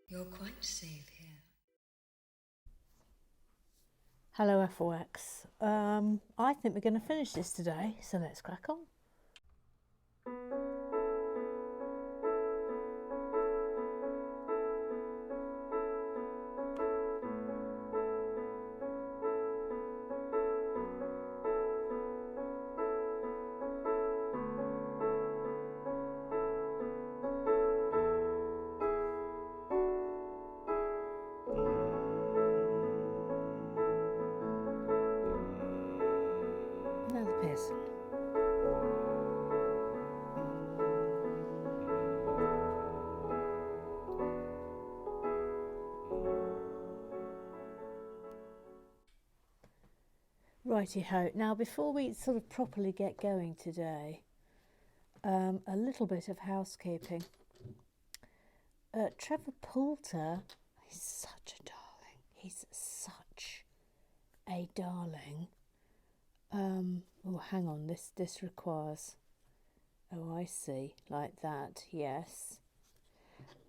You're quite safe here. Hello FOX. I think we're going to finish this today, so let's crack on. Now the Pearson. Righty-ho. Now before we sort of properly get going today, a little bit of housekeeping. Trevor Poulter, he's such a darling. He's such a darling. Oh, hang on. This requires. Oh, I see. Like that. Yes.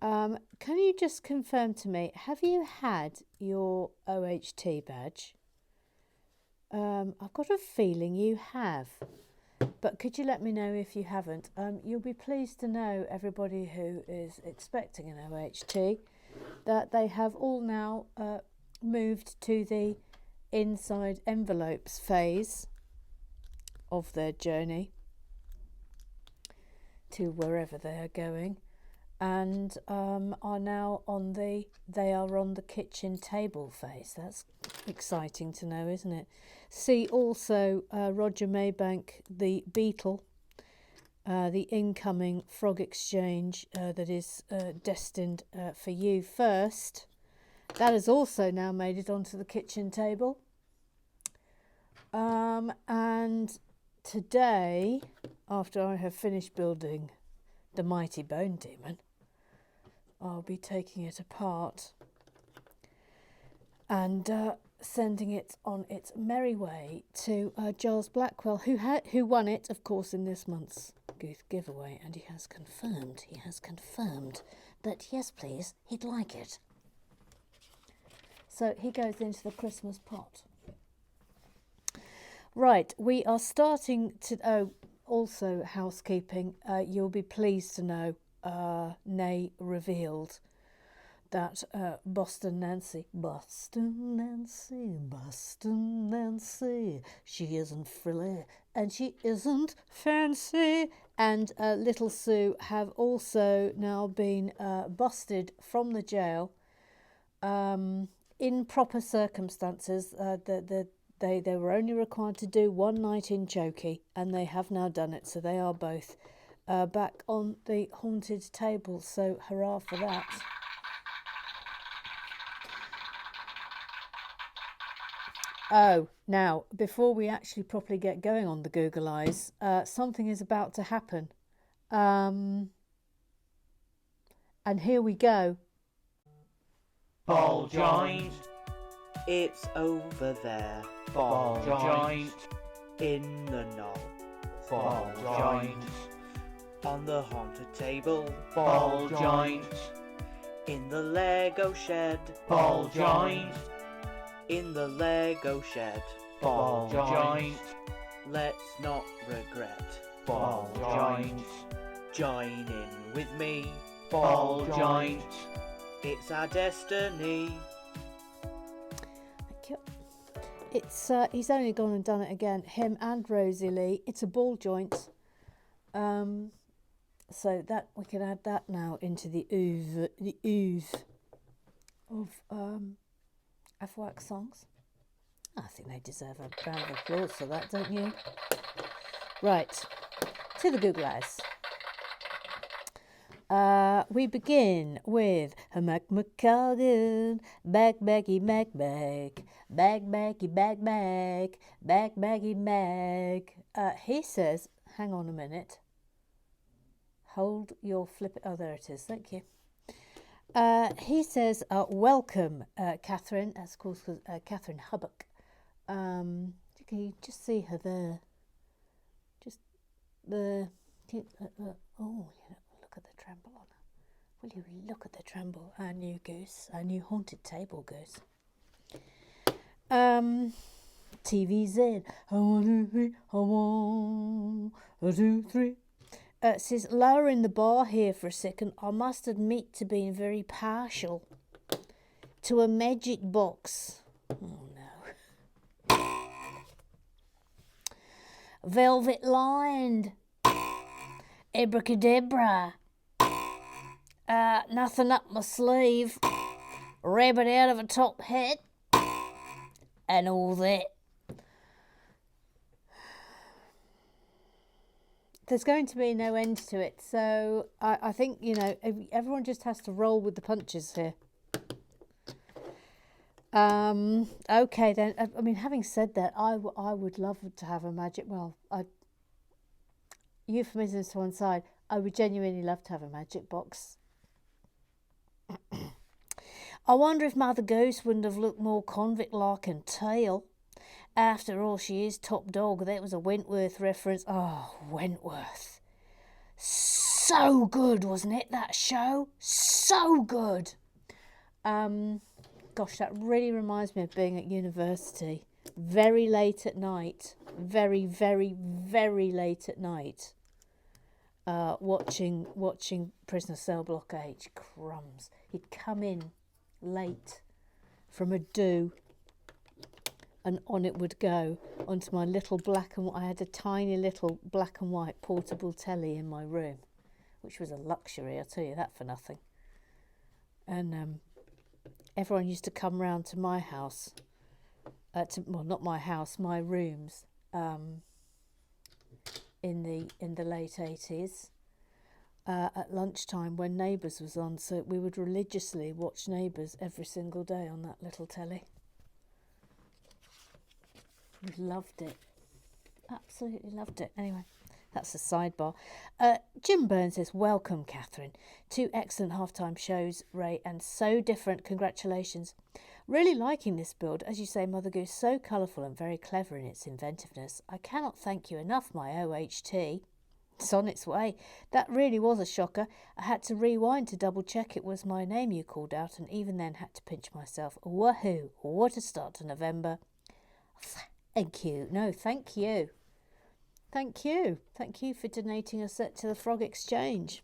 Can you just confirm to me? Have you had your OHT badge? I've got a feeling you have, but could you let me know if you haven't? You'll be pleased to know, everybody who is expecting an OHT, that they have all now moved to the inside envelopes phase of their journey to wherever they are going, and are now on the kitchen table phase. That's exciting to know, isn't it? See also Roger Maybank, the Beetle, the incoming frog exchange that is destined for you first. That has also now made it onto the kitchen table. And today, after I have finished building the mighty Bone Demon, I'll be taking it apart and sending it on its merry way to Giles Blackwell, who won it, of course, in this month's Goose giveaway, and he has confirmed that yes, please, he'd like it. So he goes into the Christmas pot. Right, we are starting to. Oh, also housekeeping. You'll be pleased to know, nay revealed, that Boston Nancy, she isn't frilly and she isn't fancy, and Little Sue have also now been busted from the jail in proper circumstances. They were only required to do one night in Chokey, and they have now done it, so they are both back on the haunted table, so hurrah for that. Oh, now, before we actually properly get going on the Google Eyes, something is about to happen. And here we go. Ball joint, it's over there. Ball joint, in the knob. Ball joint, on the haunted table. Ball joint, in the Lego shed. Ball joint, in the Lego shed. Ball joint, let's not regret. Ball joint, join in with me. Ball joint, it's our destiny. Thank you. It's he's only gone and done it again. Him and Rosie Lee. It's a ball joint. So that we can add that now into the ooze of FWAC songs. I think they deserve a round of applause for that, don't you? Right, to the Google Eyes. We begin with Mac McCargan, Baggy Mac, Baggy Mag. He says, hang on a minute. Hold your flip. Oh, there it is. Thank you. He says, welcome, Catherine. That's of course Catherine Hubbock. Can you just see her there? Just the. Oh, look at the tremble on her. Will you look at the tremble? Our new goose, our new haunted table goose. TV's in. 1, 2, 3. 1, 2, 3. Says lowering the bar here for a second. I must admit to being very partial to a magic box. Oh no. Velvet lined. Abracadabra. Nothing up my sleeve. Rabbit out of a top hat. And all that. There's going to be no end to it. So I think, you know, everyone just has to roll with the punches here. Okay then. I mean, having said that, I would love to have a magic. Well, euphemisms to one side. I would genuinely love to have a magic box. I wonder if Mother Goose wouldn't have looked more convict-like and tail. After all, she is top dog. That was a Wentworth reference. Oh, Wentworth. So good, wasn't it, that show? So good. Gosh, that really reminds me of being at university. Very late at night. Very, very, very late at night. Watching Prisoner Cell Block H. Crumbs. He'd come in late from a do, and on it would go onto my little black and white. I had a tiny little black and white portable telly in my room, which was a luxury, I'll tell you that for nothing. And everyone used to come round to my house, well, not my house, my rooms, in the late 80s. At lunchtime when Neighbours was on, so we would religiously watch Neighbours every single day on that little telly. We loved it. Absolutely loved it. Anyway, that's a sidebar. Jim Burns says, welcome, Catherine. 2 excellent half-time shows, Ray, and so different. Congratulations. Really liking this build. As you say, Mother Goose, so colourful and very clever in its inventiveness. I cannot thank you enough, my OHT. It's on its way. That really was a shocker. I had to rewind to double check it was my name you called out, and even then had to pinch myself. Woohoo! What a start to November. Thank you. No, thank you. Thank you. Thank you for donating a set to the Frog Exchange.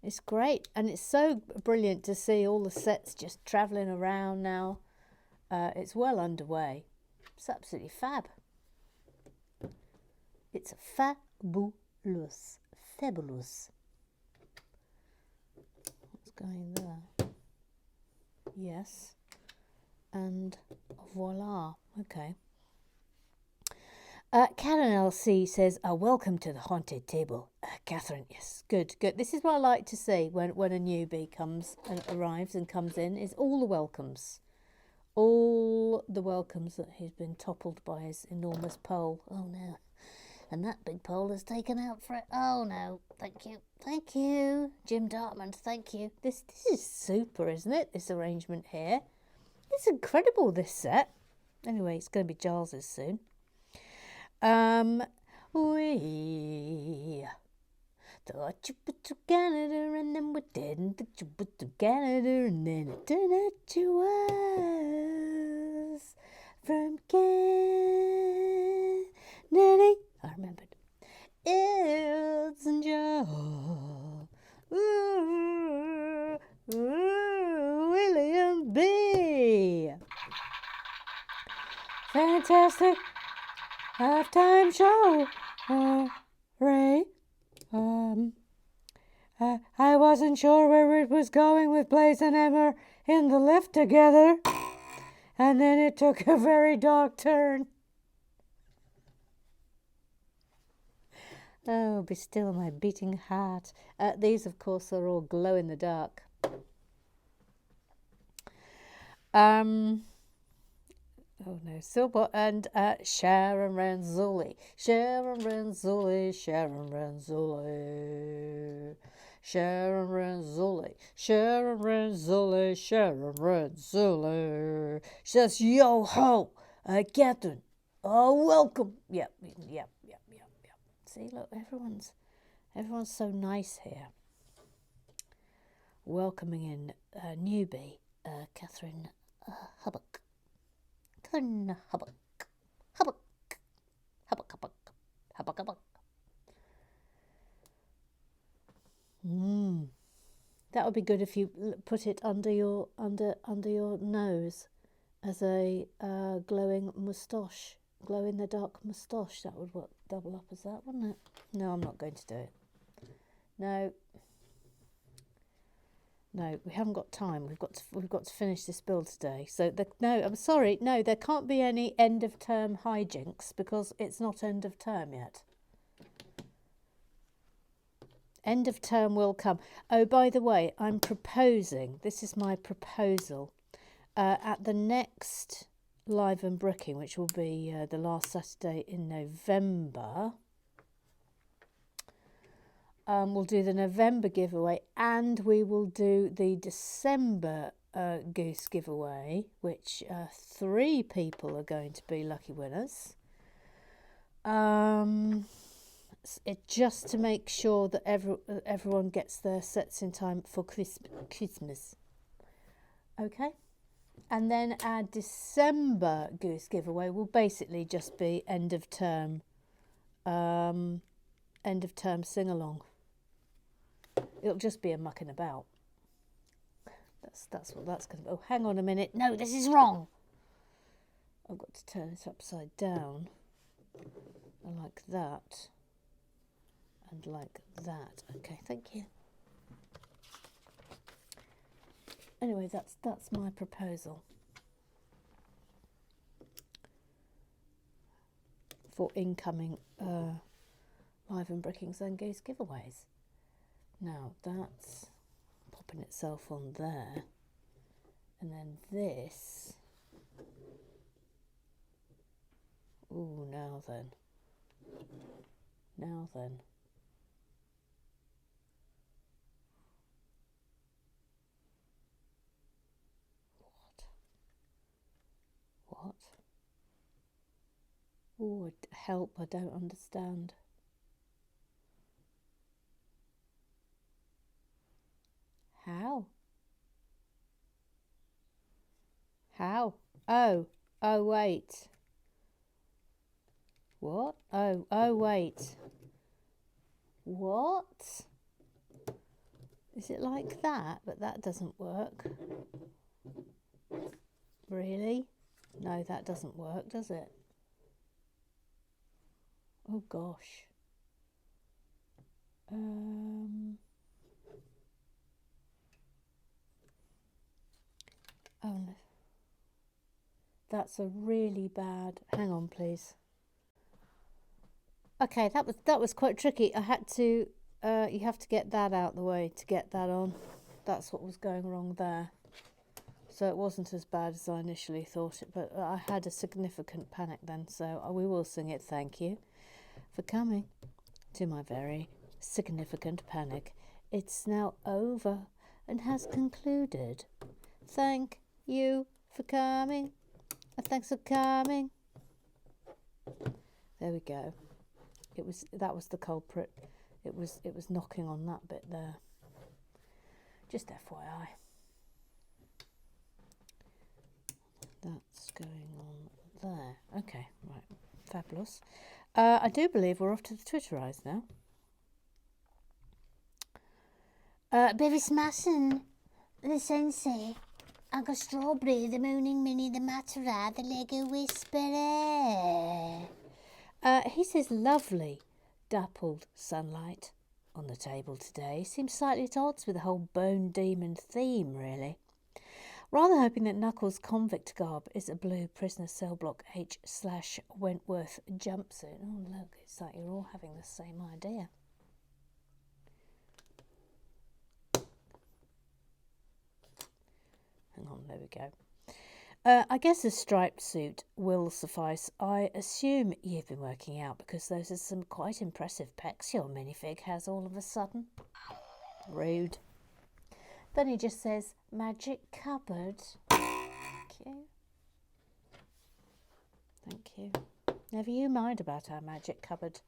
It's great, and it's so brilliant to see all the sets just travelling around now. It's well underway. It's absolutely fab. It's fabulous. Fabulous. What's going there? Yes. And voila. Okay. Karen LC says, welcome to the haunted table. Catherine, yes, good. This is what I like to see when a newbie arrives and comes in, is all the welcomes. All the welcomes that he's been toppled by his enormous pole. Oh no. And that big pole is taken out for it. Oh no, thank you. Thank you. Jim Dartmouth, thank you. This is super, isn't it? This arrangement here. It's incredible, this set. Anyway, it's going to be Giles's soon. We thought you put together and then we didn't. That you put together and then it turned out you was from Kennedy. I remembered. Elton John. William B. Fantastic halftime show. Ray. I wasn't sure where it was going with Blaze and Emma in the lift together. And then it took a very dark turn. Oh, be still my beating heart. These, of course, are all glow in the dark. Oh no, Silver and Sharon Ranzulli. Sharon Ranzulli, Sharon Ranzulli. Sharon Ranzulli, Sharon Ranzulli, Sharon Ranzulli. She says, yo ho, Catherine. Oh, welcome. Yep. See, look, everyone's Everyone's so nice here. Welcoming in a newbie, Catherine Hubbock. Catherine Hubbock. Hubbock. Hubbock, Hubbock. Hubbock, Hubbock. That would be good if you put it under your nose as a glowing moustache, glow in the dark moustache. That would work double up as that, wouldn't it? No, I'm not going to do it. No, we haven't got time. We've got to finish this build today. So no, I'm sorry. No, there can't be any end of term hijinks because it's not end of term yet. End of term will come. Oh, by the way, I'm proposing, this is my proposal, at the next Live and Bricking, which will be the last Saturday in November, we'll do the November giveaway and we will do the December goose giveaway, which 3 people are going to be lucky winners. It just to make sure that everyone gets their sets in time for Christmas. Okay, and then our December goose giveaway will basically just be end of term sing along. It'll just be a mucking about. That's what that's going to be. Oh, hang on a minute. No, this is wrong. I've got to turn it upside down. Like that. And like that. Okay, thank you. Anyway, that's my proposal for incoming Live and Brickings and Goose giveaways. Now that's popping itself on there, and then this. Ooh, now then. What? Oh, help, I don't understand. How? Oh, wait. What? Oh, wait. What? Is it like that? But that doesn't work. Really? No, that doesn't work, does it? Oh, gosh. Oh, no. That's a really bad... Hang on, please. Okay, that was quite tricky. I had to... you have to get that out of the way to get that on. That's what was going wrong there. So it wasn't as bad as I initially thought it, but I had a significant panic then, so we will sing it. Thank you for coming to my very significant panic. It's now over and has concluded. Thank you for coming. Thanks for coming. There we go. That was the culprit. It was knocking on that bit there. Just FYI. That's going on there. Okay, right. Fabulous. I do believe we're off to the Twitterize now. Bevis Masson, the Sensei, Uncle Strawberry, the Mooning Minnie, the Matera, the Lego Whisperer. He says lovely, dappled sunlight on the table today. Seems slightly at odds with the whole Bone Demon theme, really. Rather hoping that Knuckles' convict garb is a blue prisoner cell block H/Wentworth jumpsuit. Oh, look, it's like you're all having the same idea. Hang on, there we go. I guess a striped suit will suffice. I assume you've been working out because those are some quite impressive pecs your minifig has all of a sudden. Rude. Then he just says, magic cupboard. Thank you. Thank you. Never you mind about our magic cupboard.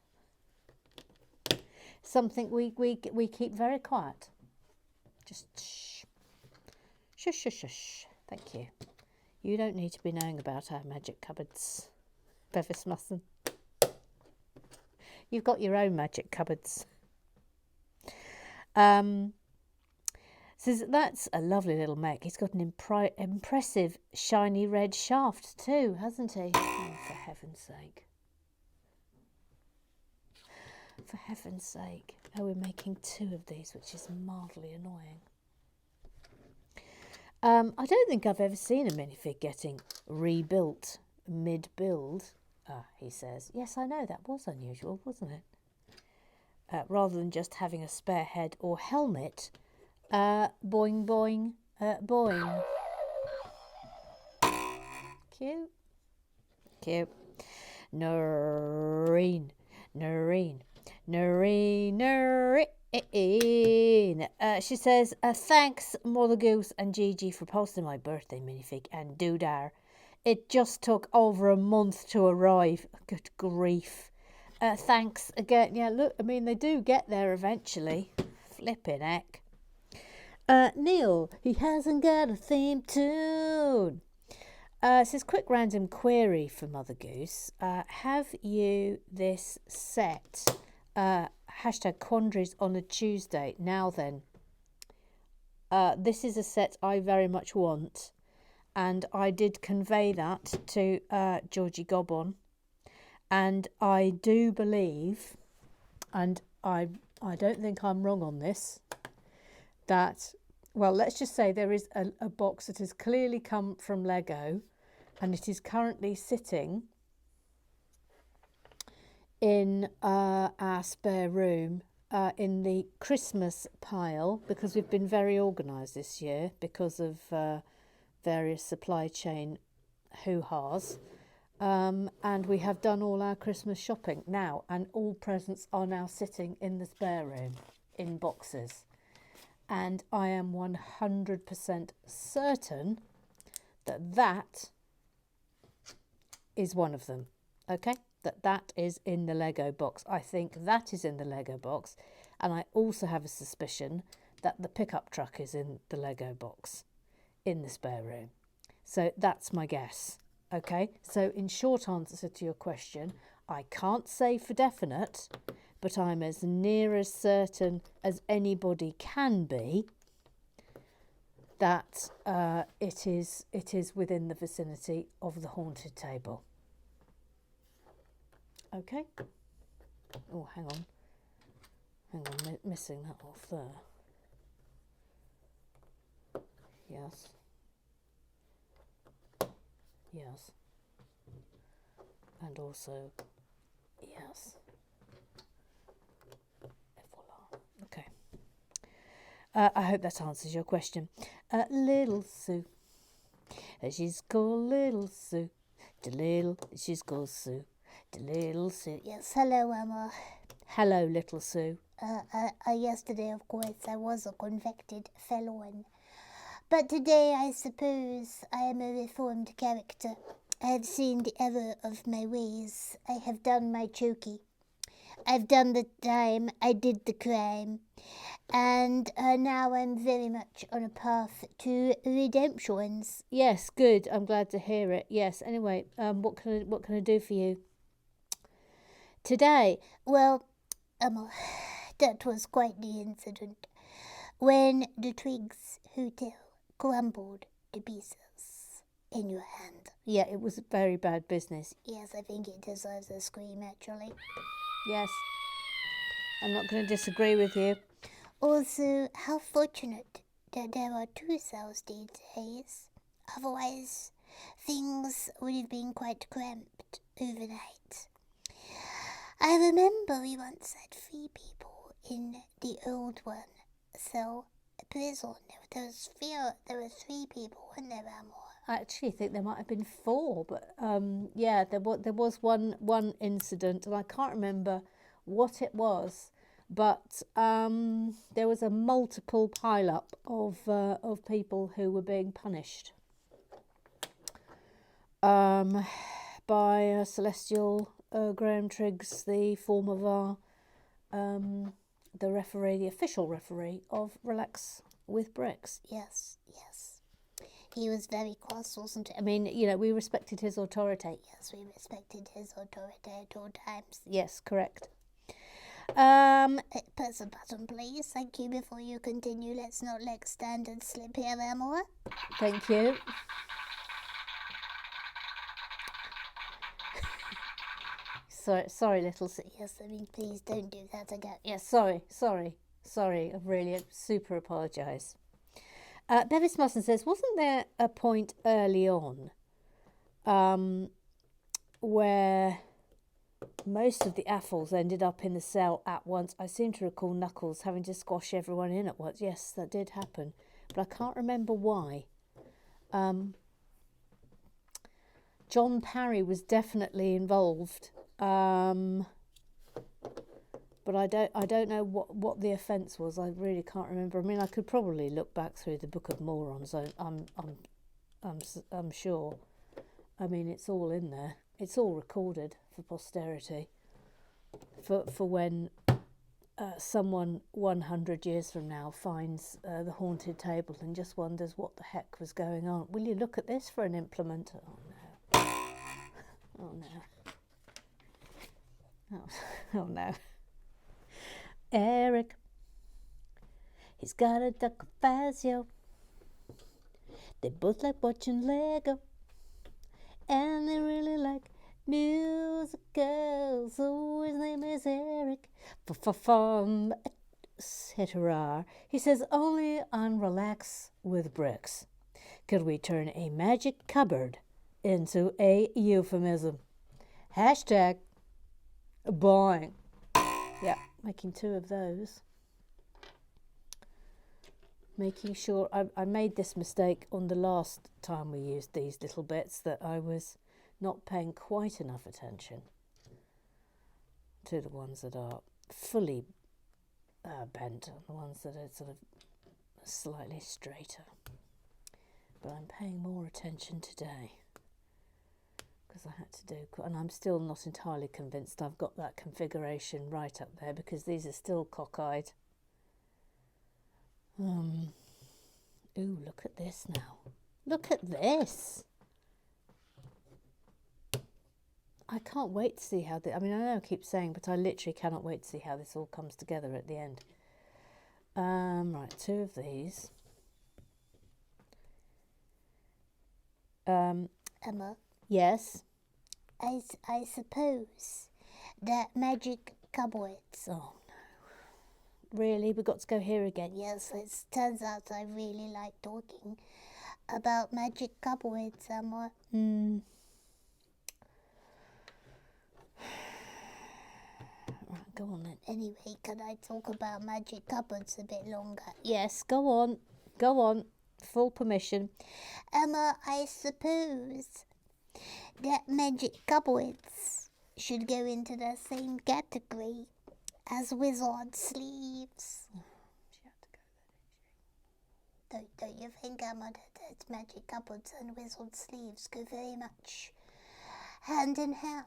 something we keep very quiet. Just shh. Shush, shush, shush. Thank you. You don't need to be knowing about our magic cupboards, Bevis mustn't. You've got your own magic cupboards. Says that's a lovely little mech. He's got an impressive shiny red shaft too, hasn't he? Oh, for heaven's sake. For heaven's sake. Oh, we're making 2 of these, which is mildly annoying. I don't think I've ever seen a minifig getting rebuilt mid-build, he says. Yes, I know, that was unusual, wasn't it? Rather than just having a spare head or helmet, boing, boing, boing. Cute. Cute. Noreen. She says, thanks Mother Goose and Gigi for posting my birthday minifig and doodar. It just took over a month to arrive. Good grief. Thanks again. Yeah, look, I mean, they do get there eventually. Flipping heck. Neil, he hasn't got a theme tune. Says, quick random query for Mother Goose. Have you this set? Hashtag quandaries on a Tuesday. Now then. This is a set I very much want. And I did convey that to Georgie Gobbon. And I do believe, and I don't think I'm wrong on this, that, well, let's just say there is a box that has clearly come from Lego, and it is currently sitting in our spare room in the Christmas pile, because we've been very organised this year because of various supply chain hoo-has. And we have done all our Christmas shopping now, and all presents are now sitting in the spare room in boxes. And I am 100% certain that that is one of them. Okay? That is in the Lego box. I think that is in the Lego box. And I also have a suspicion that the pickup truck is in the Lego box in the spare room. So that's my guess. Okay? So in short answer to your question, I can't say for definite, but I'm as near as certain as anybody can be that it is within the vicinity of the haunted table. Okay. Oh, hang on, missing that off there. Yes, and also yes. Okay. I hope that answers your question. Little Sue. She's called Little Sue. She's called Sue. Little Sue. Yes, hello, Emma. Hello, Little Sue. Yesterday, of course, I was a convicted felon. But today, I suppose, I am a reformed character. I have seen the error of my ways. I have done my chokey. I've done the time. I did the crime. And now I'm very much on a path to redemptions. Yes, good. I'm glad to hear it. Yes. Anyway, what can I do for you today? Well, that was quite the incident when the Twigs Hotel crumbled to pieces in your hand. Yeah, it was very bad business. Yes, I think it deserves a scream, actually. Yes. I'm not going to disagree with you. Also, how fortunate that there are 2 cells these days. Otherwise, things would have been quite cramped overnight. I remember we once had 3 people in the old one. So, prison, there were 3 people and there were more. I actually think there might have been 4, but yeah, there was one incident, and I can't remember what it was, but there was a multiple pile-up of people who were being punished by Celestial Graham Triggs, the form of our the referee, the official referee of Relax with Bricks. Yes, yes. He was very cross, wasn't he? I mean, you know, we respected his authority. Yes, we respected his authority at all times. Yes, correct. Press a button, please. Thank you. Before you continue, let's not let standard slip here, Emma. Thank you. Sorry, little. Yes, I mean, please don't do that again. Yes, sorry. I really super apologise. Bevis Musson says, wasn't there a point early on where most of the Affles ended up in the cell at once? I seem to recall Knuckles having to squash everyone in at once. Yes, that did happen, but I can't remember why. John Parry was definitely involved, but I don't know what the offence was. I really can't remember. I mean, I could probably look back through the Book of Morons. I'm sure. I mean, it's all in there. It's all recorded for posterity. For when someone 100 years from now finds the haunted table and just wonders what the heck was going on. Will you look at this for an implement? Oh no. Oh no. Oh no. Eric. He's got a duck Fazio. They both like watching Lego. And they really like musicals. So his name is Eric. From etc. He says, only on Relax with Bricks could we turn a magic cupboard into a euphemism. Hashtag boing. Yeah, making 2 of those. Making sure I made this mistake on the last time we used these little bits, that I was not paying quite enough attention to the ones that are fully bent and the ones that are sort of slightly straighter. But I'm paying more attention today because I had to do, and I'm still not entirely convinced I've got that configuration right up there because these are still cockeyed. Ooh, look at this now. Look at this. I can't wait to see how I mean, I know I keep saying, but I literally cannot wait to see how this all comes together at the end. Right, 2 of these. Emma? Yes? I suppose that magic cupboards. Oh, no. Really? We've got to go here again? Yes, it turns out I really like talking about magic cupboards, Emma. Right, go on then. Anyway, can I talk about magic cupboards a bit longer? Yes, go on. Go on. Full permission. Emma, I suppose that magic cupboards should go into the same category as wizard sleeves. She had to go there, Don't you think, Emma, that magic cupboards and wizard sleeves go very much hand in hand?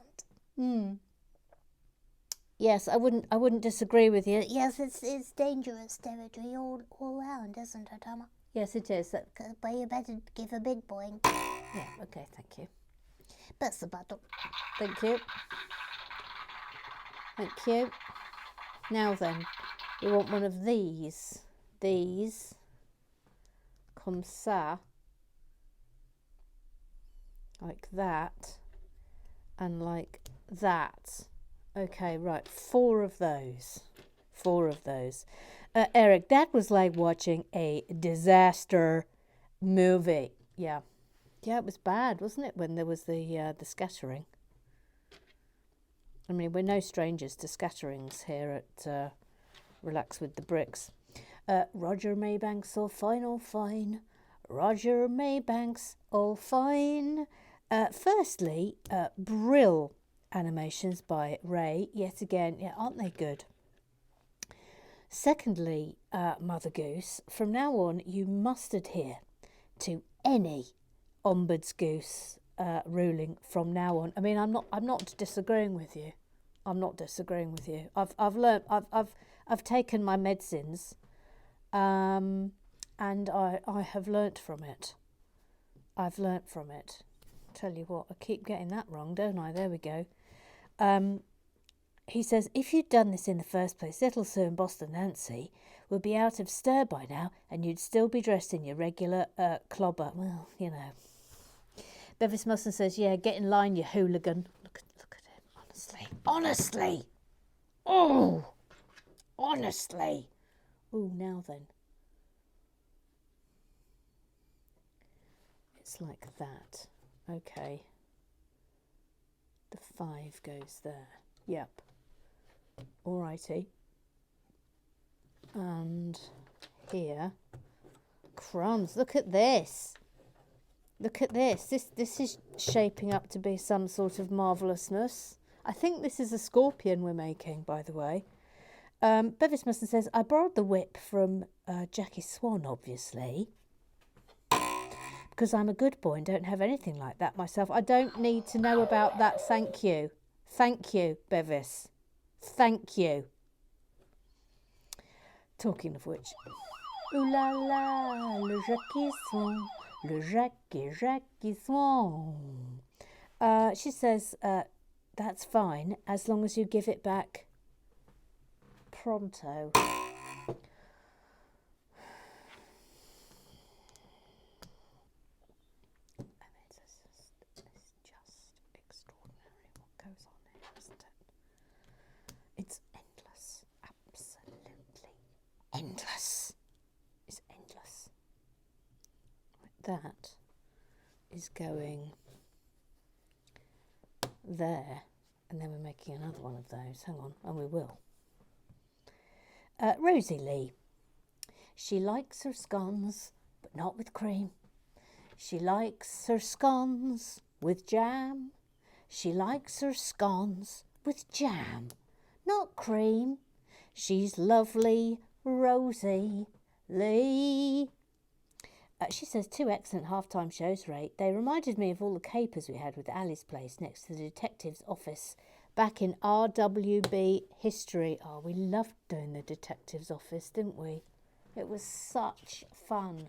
Yes, I wouldn't disagree with you. Yes, it's dangerous territory all round, isn't it, Emma? Yes, it is. But you better give a big boing. Yeah, okay, thank you. Press the button. Thank you. Thank you. Now then, we want one of these. These. Comme ça. Like that. And like that. Okay, right. 4 of those. 4 of those. Eric, that was like watching a disaster movie. Yeah. Yeah, it was bad, wasn't it, when there was the scattering? I mean, we're no strangers to scatterings here at Relax with the Bricks. Roger Maybanks, all fine. Roger Maybanks, all fine. Firstly, Brill animations by Ray. Yet again, yeah, aren't they good? Secondly, Mother Goose, from now on you must adhere to any Ombuds Goose ruling from now on. I mean, I'm not disagreeing with you. I'm not disagreeing with you. I've learned. I've taken my medicines, and I have learnt from it. I've learnt from it. Tell you what, I keep getting that wrong, don't I? There we go. He says, if you'd done this in the first place, little Sue and Boston Nancy would be out of stir by now, and you'd still be dressed in your regular clobber. Well, you know. Bevis Musson says, yeah, get in line, you hooligan. Look at him, honestly. Oh, honestly. Oh, now then. It's like that. Okay. The 5 goes there. Yep. Alrighty. And here. Crumbs, look at this. Look at this. This is shaping up to be some sort of marvellousness. I think this is a scorpion we're making, by the way. Bevis Musson says, I borrowed the whip from Jackie Swan, obviously. Because I'm a good boy and don't have anything like that myself. I don't need to know about that, thank you. Thank you, Bevis. Thank you. Talking of which. Ooh la la, le Jackie Swan. Le Jackie Swan. She says, that's fine, as long as you give it back pronto. It's just extraordinary what goes on here, isn't it? It's endless. Absolutely endless. It's endless. That is going there, and then we're making another one of those. Hang on, and we will. Rosie Lee. She likes her scones, but not with cream. She likes her scones with jam. She likes her scones with jam, not cream. She's lovely, Rosie Lee. She says 2 excellent half-time shows, Ray. They reminded me of all the capers we had with Ali's place next to the detective's office back in RWB history. Oh, we loved doing the detective's office, didn't we? It was such fun.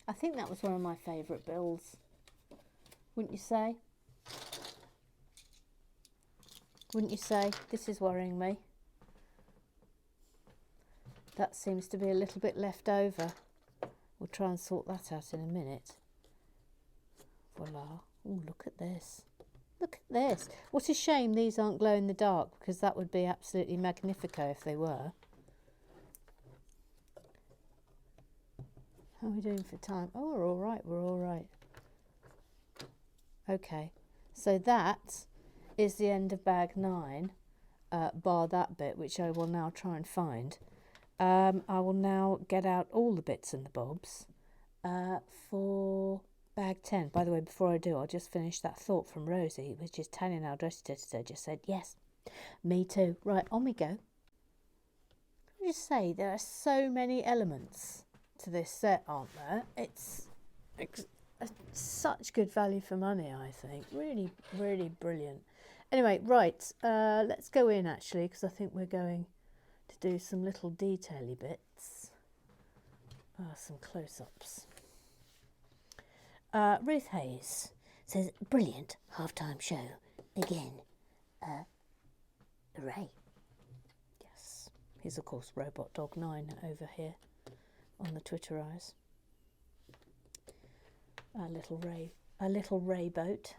I think that was one of my favourite builds. Wouldn't you say? Wouldn't you say? This is worrying me. That seems to be a little bit left over. We'll try and sort that out in a minute. Voila. Oh, look at this. Look at this. What a shame these aren't glow in the dark, because that would be absolutely magnifico if they were. How are we doing for time? Oh, we're all right. We're all right. Okay. So that is the end of bag 9, bar that bit, which I will now try and find. I will now get out all the bits and the bobs for bag 10. By the way, before I do, I'll just finish that thought from Rosie, which is Tanya, now dressed editor, just said, yes, me too. Right, on we go. I just say, there are so many elements to this set, aren't there? It's such good value for money, I think. Really, really brilliant. Anyway, right, let's go in, actually, because I think we're going to do some little detaily bits. Some close-ups. Ruth Hayes says, brilliant half-time show again. Hooray. Yes. Here's, of course, Robot Dog 9 over here on the Twitter eyes. Our little Ray boat.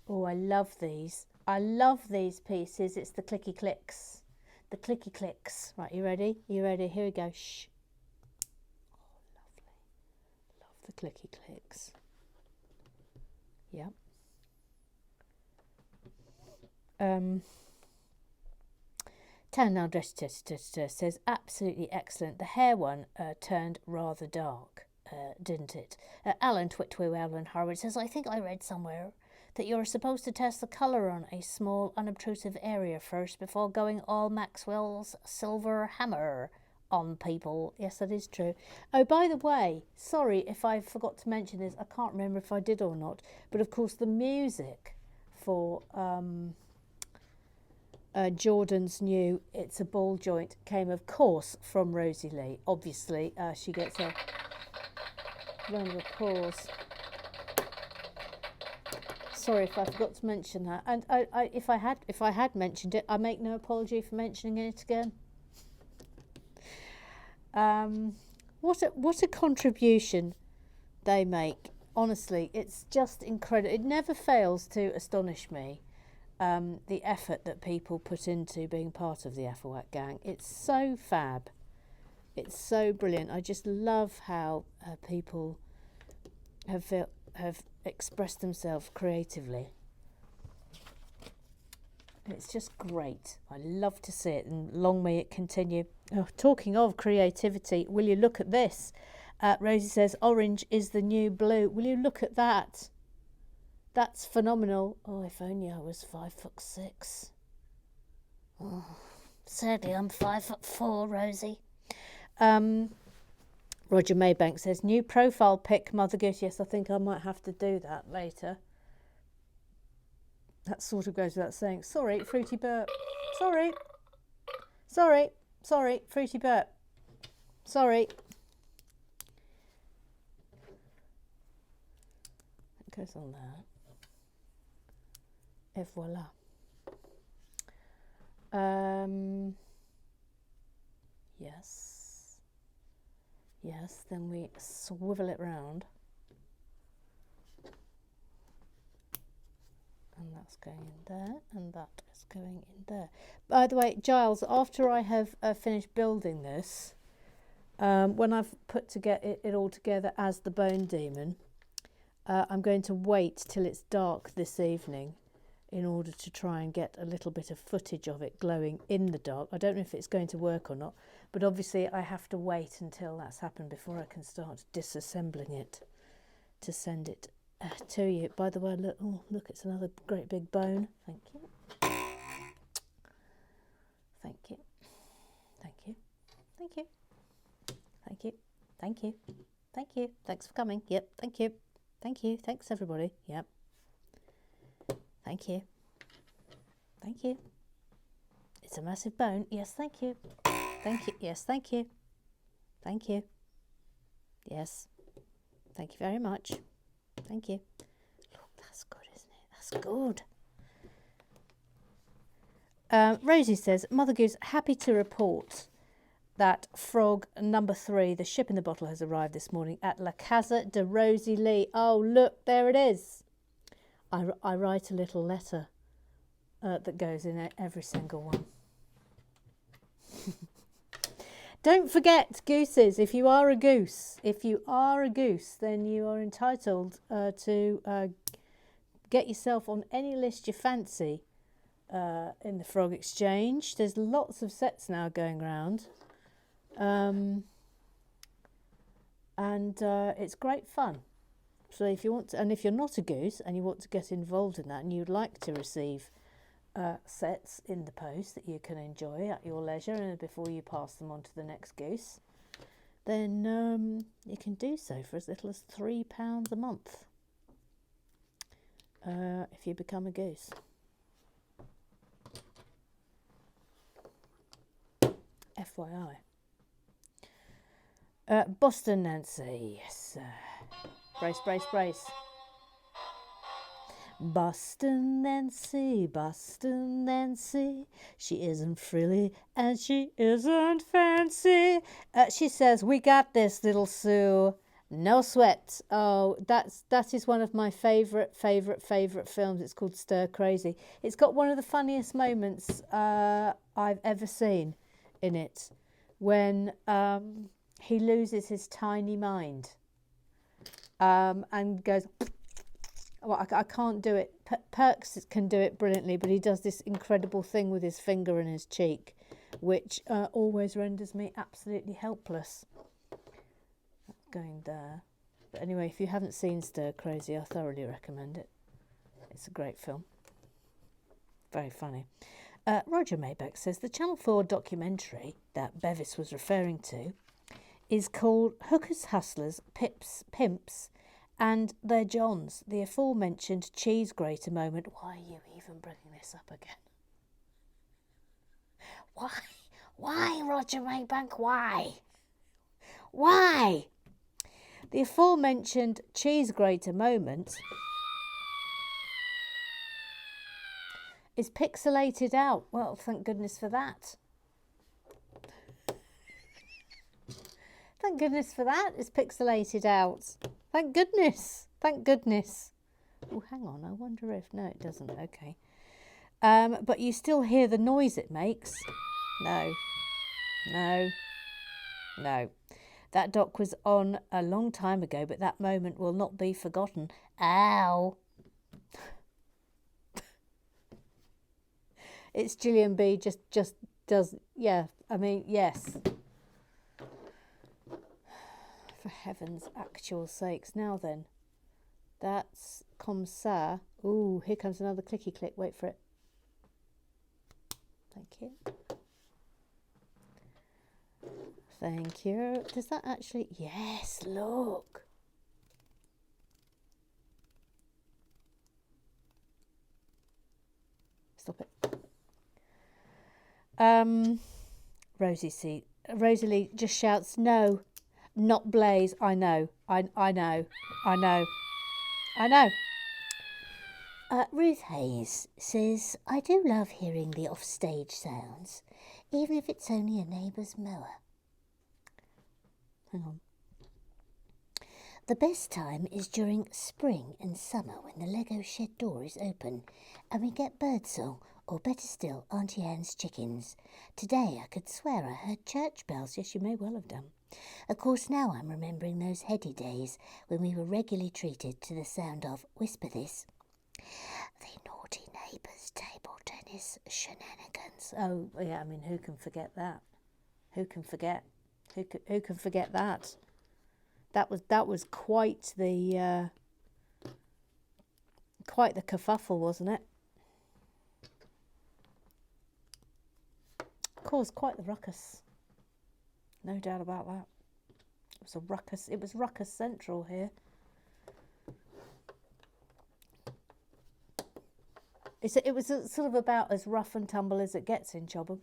Oh, I love these. I love these pieces. It's the clicky clicks. The clicky clicks. Right, you ready? You ready? Here we go. Shh. Oh, lovely. Love the clicky clicks. Yep. Tan now dressed says, absolutely excellent. The hair one turned rather dark, didn't it? Alan Alan Harwood says, I think I read somewhere that you're supposed to test the colour on a small, unobtrusive area first before going all Maxwell's silver hammer on people. Yes, that is true. Oh, by the way, sorry if I forgot to mention this. I can't remember if I did or not. But, of course, the music for Jordan's new It's a Ball Joint came, of course, from Rosie Lee. Obviously, she gets a round of applause. Sorry if I forgot to mention that. And if I had mentioned it, I make no apology for mentioning it again. What a contribution they make. Honestly, it's just incredible. It never fails to astonish me, the effort that people put into being part of the Afflewack gang. It's so fab. It's so brilliant. I just love how people have expressed themselves creatively. It's just great. I love to see it, and long may it continue. Oh, talking of creativity, will you look at this? Rosie says, orange is the new blue. Will you look at that? That's phenomenal. Oh, if only I was 5'6". Oh, sadly, I'm 5'4", Rosie. Roger Maybank says, new profile pic, Mother Goose. Yes, I think I might have to do that later. That sort of goes without saying. Sorry, Fruity Burp. Sorry, Fruity Burp. Sorry. It goes on there. Et voila. Yes. Yes, then we swivel it round. And that's going in there, and that is going in there. By the way, Giles, after I have finished building this, when I've put it all together as the Bone Demon, I'm going to wait till it's dark this evening in order to try and get a little bit of footage of it glowing in the dark. I don't know if it's going to work or not, but obviously I have to wait until that's happened before I can start disassembling it to send it to you. By the way, look, it's another great big bone. Thank you. Thank you. Thank you. Thank you. Thank you. Thank you. Thank you. Thanks for coming. Yep. Thank you. Thank you. Thanks, everybody. Yep. Thank you. Thank you. It's a massive bone. Yes, thank you. Thank you. Yes, thank you. Thank you. Yes. Thank you very much. Thank you. Look, that's good, isn't it? That's good. Rosie says, Mother Goose, happy to report that frog number 3, the ship in the bottle, has arrived this morning at La Casa de Rosie Lee. Oh, look, there it is. I write a little letter that goes in every single one. Don't forget, gooses, if you are a goose, then you are entitled to get yourself on any list you fancy in the Frog Exchange. There's lots of sets now going around. And it's great fun. So if you want to, and if you're not a goose and you want to get involved in that and you'd like to receive sets in the post that you can enjoy at your leisure and before you pass them on to the next goose, then you can do so for as little as £3 a month if you become a goose. FYI. Boston Nancy, yes. Brace, brace, brace. Boston Nancy, she isn't frilly and she isn't fancy. She says, we got this, little Sue. No sweat. Oh, that is one of my favourite films. It's called Stir Crazy. It's got one of the funniest moments I've ever seen in it when he loses his tiny mind and goes... Well, I can't do it. Perks can do it brilliantly, but he does this incredible thing with his finger and his cheek, which always renders me absolutely helpless. That's going there. But anyway, if you haven't seen Stir Crazy, I thoroughly recommend it. It's a great film. Very funny. Roger Maybeck says the Channel 4 documentary that Bevis was referring to is called Hookers, Hustlers, Pimps and their Johns. The aforementioned cheese grater moment. Why are you even bringing this up again? Why? Why, Roger Maybank? Why? Why? The aforementioned cheese grater moment is pixelated out. Well, thank goodness for that. Thank goodness for that. It's pixelated out. Thank goodness. Thank goodness. Oh, hang on. I wonder if... No, it doesn't. Okay. But you still hear the noise it makes. No. No. No. That doc was on a long time ago, but that moment will not be forgotten. Ow. It's Gillian B. Just does... Yeah. I mean, yes. For heaven's actual sakes. Now then. That's comme ça. Ooh, here comes another clicky click. Wait for it. Thank you. Thank you. Does that actually... Yes, look. Stop it. Rosalie just shouts, no, not Blaze. I know. I know. I know. I know. Ruth Hayes says, I do love hearing the offstage sounds, even if it's only a neighbour's mower. Hang on. The best time is during spring and summer when the Lego shed door is open and we get birdsong, or better still, Auntie Anne's chickens. Today I could swear I heard church bells. Yes, you may well have done. Of course, now I'm remembering those heady days when we were regularly treated to the sound of, whisper this, the naughty neighbours' table tennis shenanigans. Oh, yeah, I mean, who can forget that? Who can forget? Who can forget that? That was quite the kerfuffle, wasn't it? Caused quite the ruckus. No doubt about that. It was a ruckus. It was ruckus central here. It was sort of about as rough and tumble as it gets in Chobham.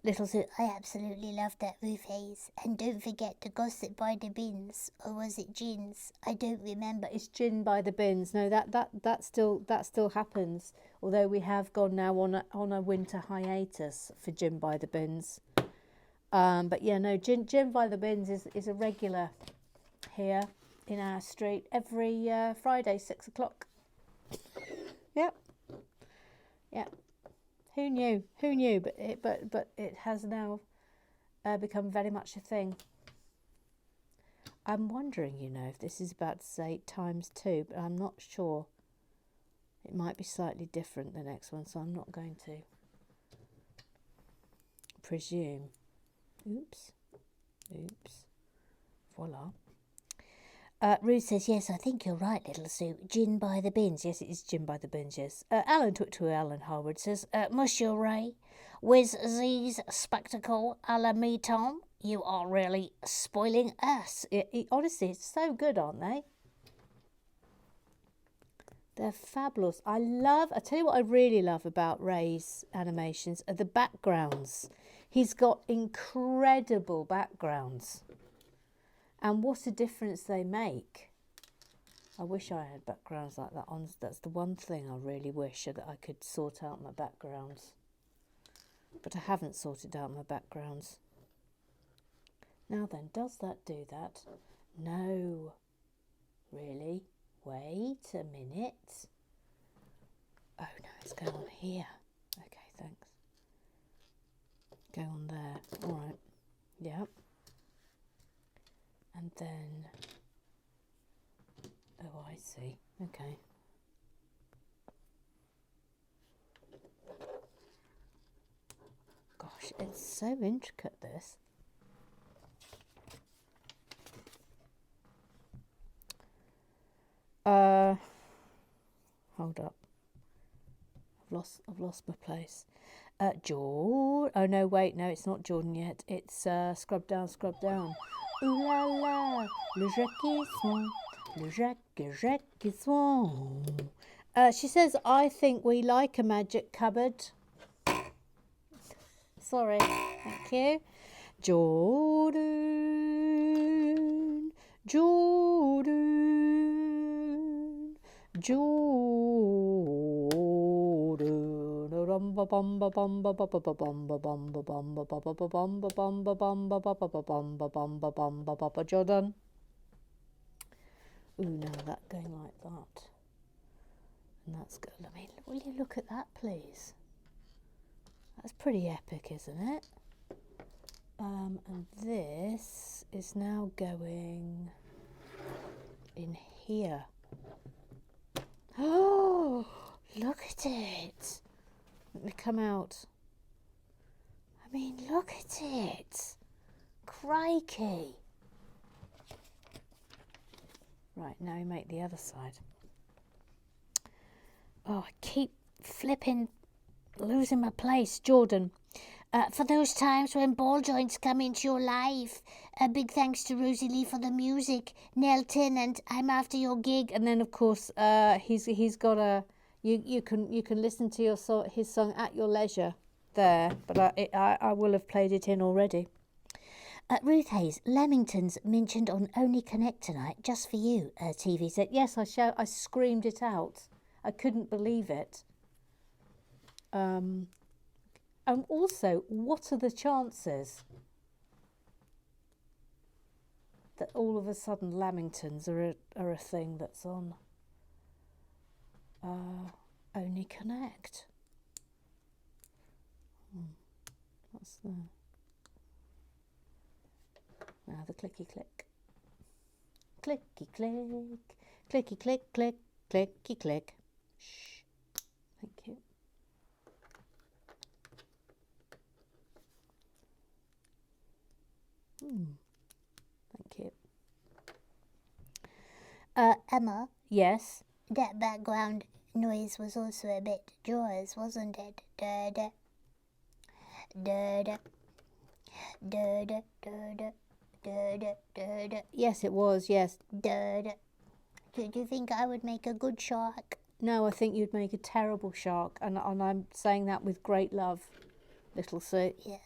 Little Sue, I absolutely love that, Ruth Hayes. And don't forget to gossip by the bins, or was it gins? I don't remember. It's gin by the bins. No, that still happens. Although we have gone now on a winter hiatus for gin by the bins. But yeah, no, gin by the bins is a regular here in our street every Friday, 6 o'clock. Yep. Yep. Who knew? Who knew? But it has now become very much a thing. I'm wondering, if this is about to say ×2, but I'm not sure. It might be slightly different, the next one, so I'm not going to presume. Oops. Voila. Ruth says, yes, I think you're right, Little Sue. Gin by the bins. Yes, it is gin by the bins, yes. Alan Harwood says, Monsieur Ray, with these spectacle a la me Tom, you are really spoiling us. Honestly, it's so good, aren't they? They're fabulous. I tell you what I really love about Ray's animations are the backgrounds. He's got incredible backgrounds. And what a difference they make. I wish I had backgrounds like that. That's the one thing I really wish, that I could sort out my backgrounds. But I haven't sorted out my backgrounds. Now then, does that do that? No. Really? Wait a minute. Oh no, it's going on here. Okay, thanks. Go on there. All right. Yep. And then, oh, I see. Okay. Gosh, it's so intricate, this. Hold up. I've lost my place. Jordan. Oh no, wait, no, it's not Jordan yet. It's Scrub Down, Scrub Down. Ooh la la, le Jacques is one. She says, I think we like a magic cupboard. Sorry, thank you. Jordan, Jordan, Jordan. Ooh, now that going like that. And that's good. I mean, will you look at that, please? That's pretty epic, isn't it? And this is now going in here. Oh, look at it. Let me come out. I mean, look at it. Crikey. Right, now you make the other side. Oh, I keep flipping, losing my place. Jordan. For those times when ball joints come into your life. A big thanks to Rosie Lee for the music. Nell Tennant, I'm after your gig. And then, of course, he's got a... You can listen to his song at your leisure there. But I will have played it in already. Ruth Hayes, Leamington's mentioned on Only Connect tonight, just for you, TV said. Yes, I screamed it out. I couldn't believe it. And also, what are the chances that all of a sudden Lamingtons are a thing that's on Only Connect? What's the... Now the clicky click. Clicky click. Clicky click click. Clicky click. Shh. Thank you. Thank you. Emma, Yes. that background noise was also a bit Jaws, wasn't it? Da da. Da da. Da da da da. Da da da da. Yes, it was. Yes. Da da. Do you think I would make a good shark? No, I think you'd make a terrible shark, and I'm saying that with great love, little Sue. Yeah,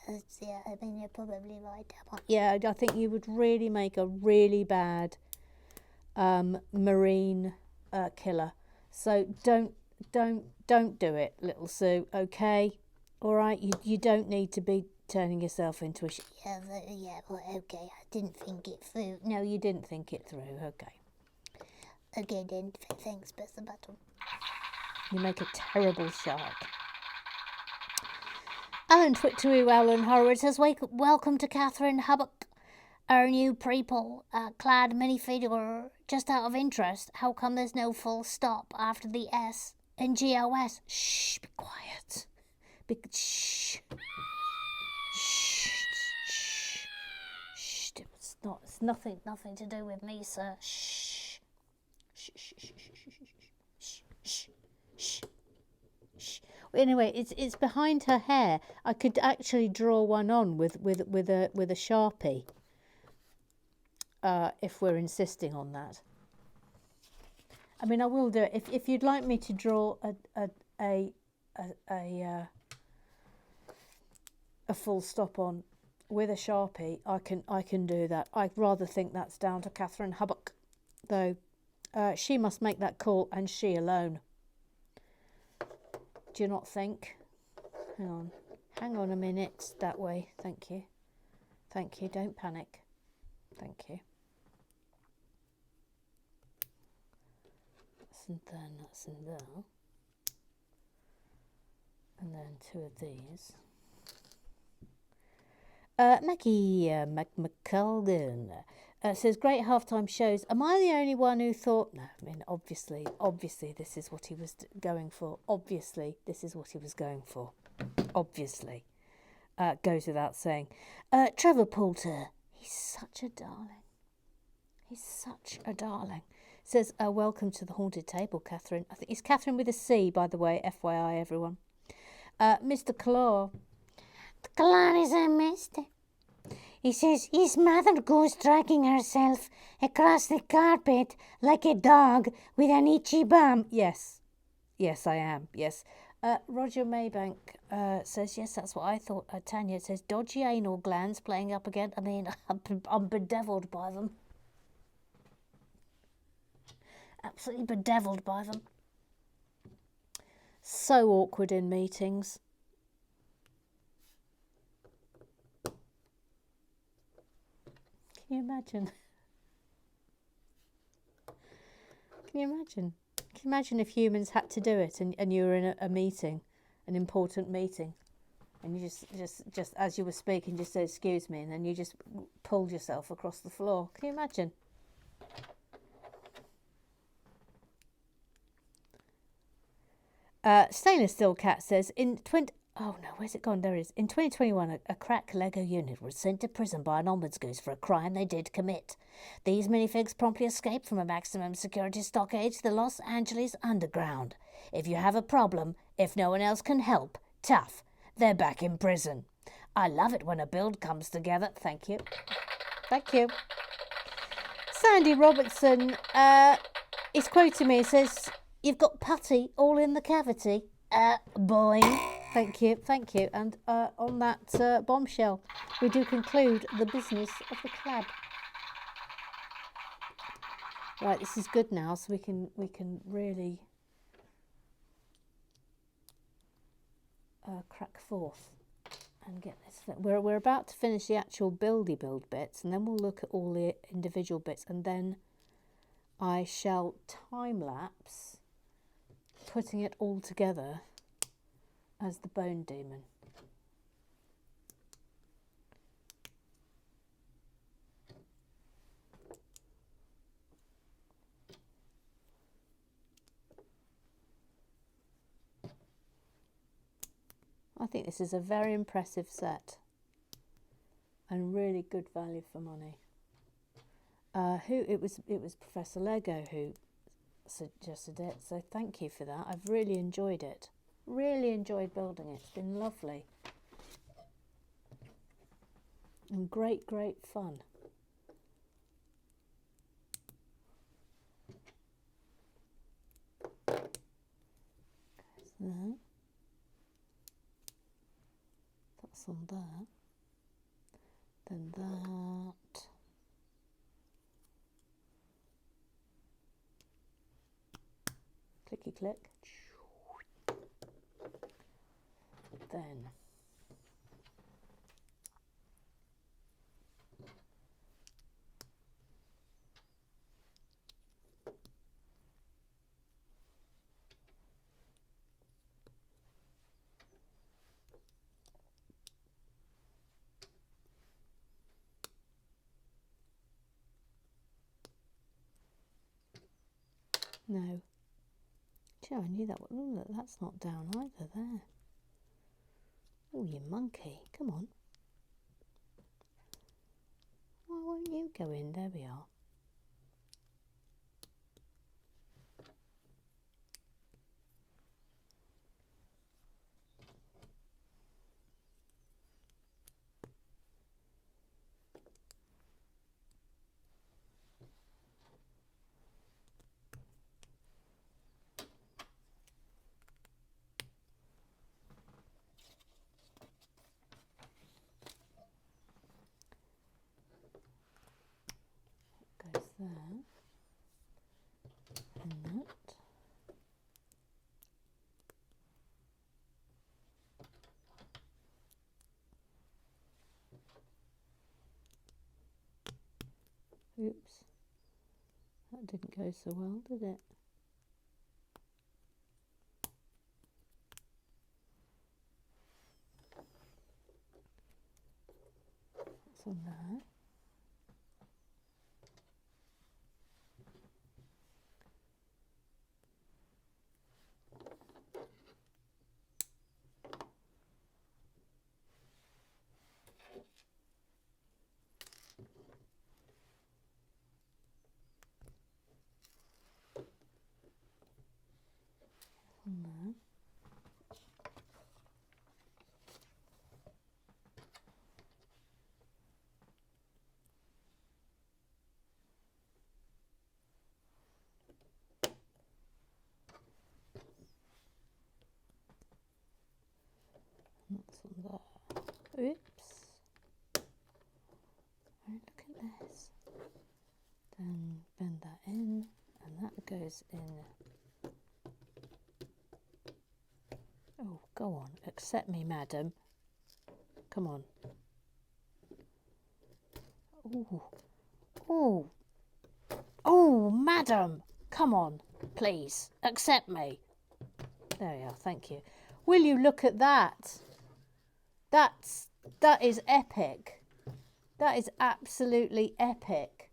I mean, you're probably right, Emma. Yeah, I think you would really make a really bad marine killer. So don't do it, little Sue. Okay, all right. You don't need to be turning yourself into a. Yeah, well, okay. I didn't think it through. No, you didn't think it through. Okay. Okay then. Thanks, press the button. You make a terrible shark. Alan Twittery, Alan Horowitz says, welcome to Catherine Hubbock, our new people, clad minifigure. Just out of interest, how come there's no full stop after the S in GOS? Shh, be quiet. Shh. Shh. Shh. Shh. It's nothing to do with me, sir. Shh. Shh. Shh. Shh. Shh. Shh. Shh. Shh. Anyway, it's behind her hair. I could actually draw one on with a Sharpie. If we're insisting on that. I mean, I will do it. If you'd like me to draw a full stop on with a Sharpie, I can do that. I rather think that's down to Catherine Hubbock, though. She must make that call, and she alone. Do you not think? Hang on a minute. That way. Thank you. Don't panic. Thank you. That's in there. And then two of these. Maggie McCulgan says, great halftime shows. Am I the only one who thought... No, I mean, obviously this is what he was going for. Obviously, this is what he was going for. Obviously. Goes without saying. Trevor Poulter. He's such a darling. Says, welcome to the haunted table, Catherine. I think it's Catherine with a C, by the way, FYI, everyone. Mr. Claw. The Claw is a mister. He says his mother goes dragging herself across the carpet like a dog with an itchy bum. Yes. Yes, I am. Yes. Roger Maybank says, yes, that's what I thought. Tanya says, dodgy anal glands playing up again. I mean, I'm bedeviled by them. Absolutely bedeviled by them. So awkward in meetings. Can you imagine? Can you imagine? Can you imagine if humans had to do it and you were in a meeting, an important meeting, and you just as you were speaking just said, excuse me, and then you just pulled yourself across the floor. Can you imagine? Stainless Steel Cat says, oh no, where's it gone? There it is. In 2021, a crack Lego unit was sent to prison by an ombuds goose for a crime they did commit. These minifigs promptly escaped from a maximum security stockade to the Los Angeles underground. If you have a problem, if no one else can help, tough, they're back in prison. I love it when a build comes together. Thank you. Thank you. Sandy Robertson is quoting me. He says, you've got putty all in the cavity. Boing. Thank you, thank you. And on that bombshell, we do conclude the business of the club. Right, this is good now, so we can really crack forth and get this. We're about to finish the actual build bits, and then we'll look at all the individual bits, and then I shall time lapse putting it all together as the bone demon. I think this is a very impressive set and really good value for money. It was Professor Lego who suggested it, so thank you for that. I've really enjoyed it. Really enjoyed building it. It's been lovely and great fun. There. That's on there. Then that. Clicky click. Then no. Gee, I knew that. Look, that's not down either there. Oh, you monkey. Come on. Why won't you go in? There we are. Goes there. And that. Oops. That didn't go so well, did it? That's on there. oops. Right, look at this. Then bend that in, and that goes in. Oh, go on, accept me, madam. Come on. Oh, oh, oh, madam, come on, please, accept me. There we are, thank you. Will you look at that? That is epic. That is absolutely epic.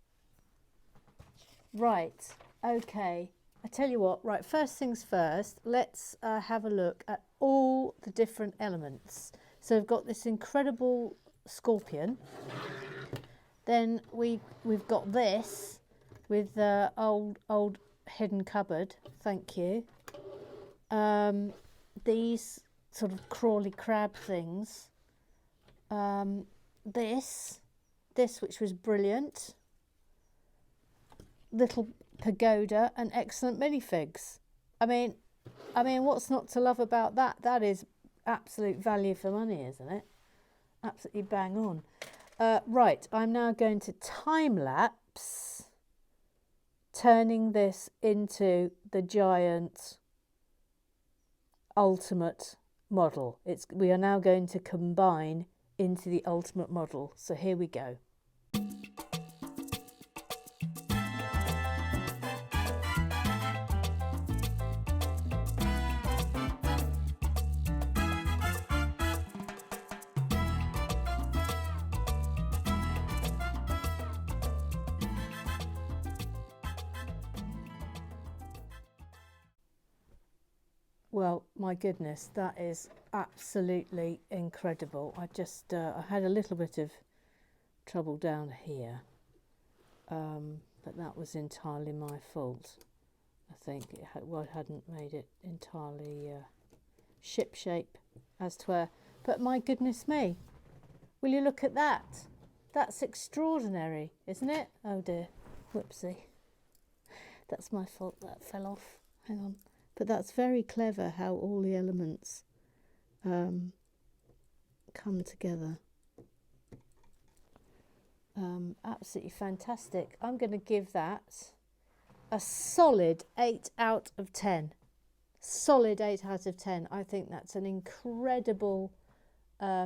Right, okay. I tell you what, right, first things first, let's have a look at all the different elements. So we've got this incredible scorpion. Then we've got this with the old hidden cupboard, thank you. These sort of crawly crab things. This which was brilliant. Little pagoda and excellent minifigs. I mean, what's not to love about that? That is absolute value for money, isn't it? Absolutely bang on. Right, I'm now going to time lapse turning this into the giant ultimate model. We are now going to combine into the ultimate model. So here we go. Well, my goodness, that is absolutely incredible. I had a little bit of trouble down here, but that was entirely my fault. I think I hadn't made it entirely ship shape as 'twere. But my goodness me, will you look at that? That's extraordinary, isn't it? Oh dear, whoopsie. That's my fault, that fell off. Hang on. But that's very clever how all the elements come together. Absolutely fantastic. I'm going to give that a solid 8 out of 10. Solid 8 out of 10. I think that's an incredible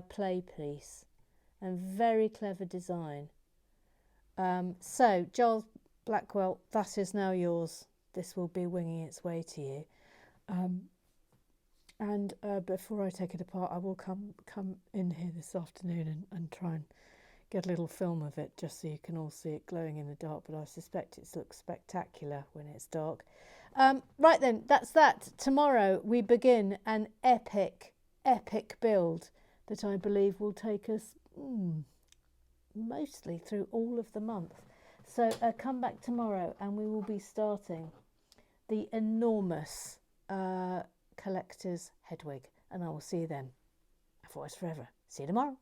play piece and very clever design. So, Giles Blackwell, that is now yours. This will be winging its way to you. And before I take it apart, I will come in here this afternoon and try and get a little film of it just so you can all see it glowing in the dark, but I suspect it looks spectacular when it's dark. Right then, that's that. Tomorrow we begin an epic build that I believe will take us mostly through all of the month. So come back tomorrow and we will be starting the enormous collector's Hedwig, and I will see you then. For Forever. See you tomorrow.